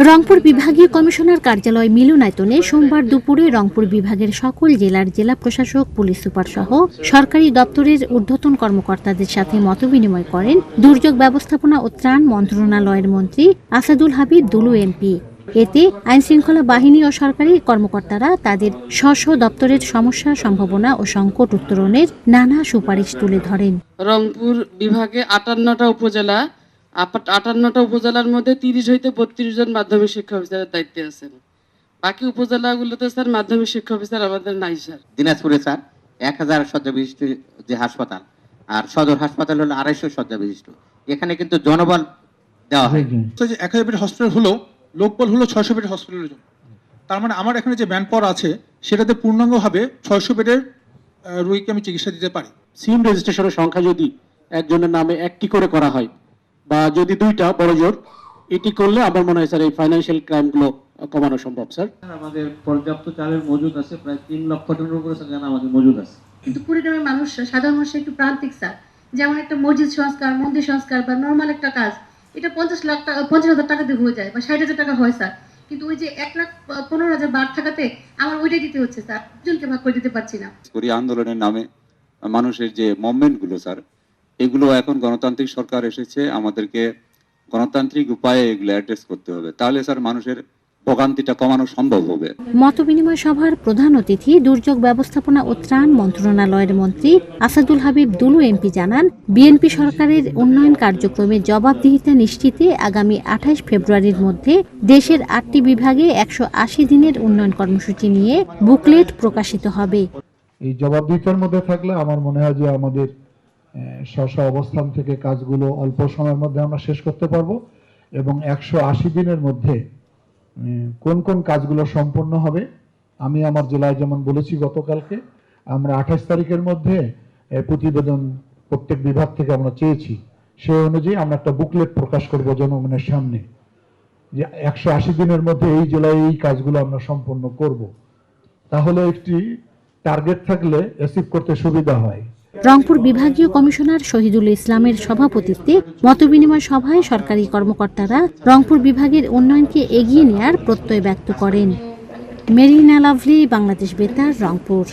রংপুর বিভাগীয় কমিশনার কার্যালয় মিলনায়তনে সোমবার দুপুরে রংপুর বিভাগের সকল জেলার জেলা প্রশাসক, পুলিশ সুপার সহ সরকারি দপ্তরের ঊর্ধ্বতন কর্মকর্তাদের সাথে মতবিনিময় করেন দুর্যোগ ব্যবস্থাপনা ও ত্রাণ মন্ত্রণালয়ের মন্ত্রী আসাদুল হাবিব দুলু এমপি। এতে আইনশৃঙ্খলা বাহিনী ও সরকারি কর্মকর্তারা তাদের স্ব দপ্তরের সমস্যা, সম্ভাবনা ও সংকট উত্তরণের নানা সুপারিশ তুলে ধরেন। রংপুর বিভাগে 58টা উপজেলা, 58টা উপজেলার মধ্যে 30 হইতে 32 জন মাধ্যমিক শিক্ষা অফিসারের দায়িত্বে আছেন। বাকি উপজেলাগুলোতে স্যার মাধ্যমিক শিক্ষা অফিসার আমাদের নাই স্যার। দিনাজপুরে স্যার 1000 শয্যা বিশিষ্ট যে হাসপাতাল, আর সদর হাসপাতাল হলো 250 শয্যা বিশিষ্ট। এখানে কিন্তু জনবল দেওয়া হয়। 1000 বেড হসপিটাল হলো, লোকবল হলো 600 বেড হসপিটালের জন্য। তার মানে আমার এখানে যে ম্যান পাওয়ার আছে সেটাতে পূর্ণাঙ্গভাবে 600 বেডের রোগীকে আমি চিকিৎসা দিতে পারি। সিম রেজিস্ট্রেশনের সংখ্যা যদি একজনের নামে একটি করে করা হয় বা যদি 2টা বড় জোর, এটি করলে আমার মনে হয় স্যার এই ফাইন্যান্সিয়াল ক্রাইমগুলো কমানো সম্ভব। স্যার আমাদের পর্যাপ্ত চালের মজুদ আছে, প্রায় 3 লক্ষ টনের উপরে চাল আমাদের মজুদ আছে। কিন্তু কুড়িগ্রামের মানুষ, সাধারণ মানুষ একটু প্রান্তিক স্যার, যেমন একটা মসজিদ সংস্কার, মন্দির সংস্কার বা নর্মাল একটা কাজ, এটা 50,000 টাকা দিয়ে হয়ে যায় বা 60,000 টাকা হয় স্যার। কিন্তু ওই যে 1,15,000 বার থাকাতে আমার ওইটাই দিতে হচ্ছে স্যার, দুজনকে ভাগ করে দিতে পারছি না। আন্দোলনের নামে মানুষের যে মুভমেন্টগুলো স্যার, এগুলো এখন গণতান্ত্রিক সরকার এসেছে, আমাদেরকে গণতান্ত্রিক উপায়ে এগুলো অ্যাড্রেস করতে হবে, তাহলে স্যার মানুষের ভোগান্তিটা কমানো সম্ভব হবে। মতবিনিময় সভার প্রধান অতিথি দুর্যোগ ব্যবস্থাপনা ও ত্রাণ মন্ত্রণালয়ের মন্ত্রী আসাদুল হাবিব দুলু এমপি জানান, বিএনপি সরকারের উন্নয়ন কার্যক্রমে জবাবদিহিতা নিশ্চিতে আগামী 28 ফেব্রুয়ারির মধ্যে দেশের 8টি বিভাগে 180 দিনের উন্নয়ন কর্মসূচি নিয়ে বুকলেট প্রকাশিত হবে। এই জবাবদিহিতার মধ্যে থাকলে আমার মনে হয় যে আমাদের স্ব অবস্থান থেকে কাজগুলো অল্প সময়ের মধ্যে আমরা শেষ করতে পারবো এবং 180 দিনের মধ্যে কোন কোন কাজগুলো সম্পন্ন হবে। আমি আমার জেলায় যেমন বলেছি গতকালকে, আমরা 28 তারিখের মধ্যে প্রতিবেদন প্রত্যেক বিভাগ থেকে আমরা চেয়েছি, সেই অনুযায়ী আমরা একটা বুকলেট প্রকাশ করব জনগণের সামনে যে 180 দিনের মধ্যে এই জেলায় এই কাজগুলো আমরা সম্পন্ন করব। তাহলে একটি টার্গেট থাকলে অ্যাচিভ করতে সুবিধা হয়। রংপুর বিভাগীয় কমিশনার শহীদুল ইসলামের সভাপতিত্বে মতবিনিময় সভায় সরকারি কর্মকর্তারা রংপুর বিভাগের উন্নয়নকে এগিয়ে নেয়ার প্রত্যয় ব্যক্ত করেন। মেরিনা লাভলি, বাংলাদেশ বেতার, রংপুর।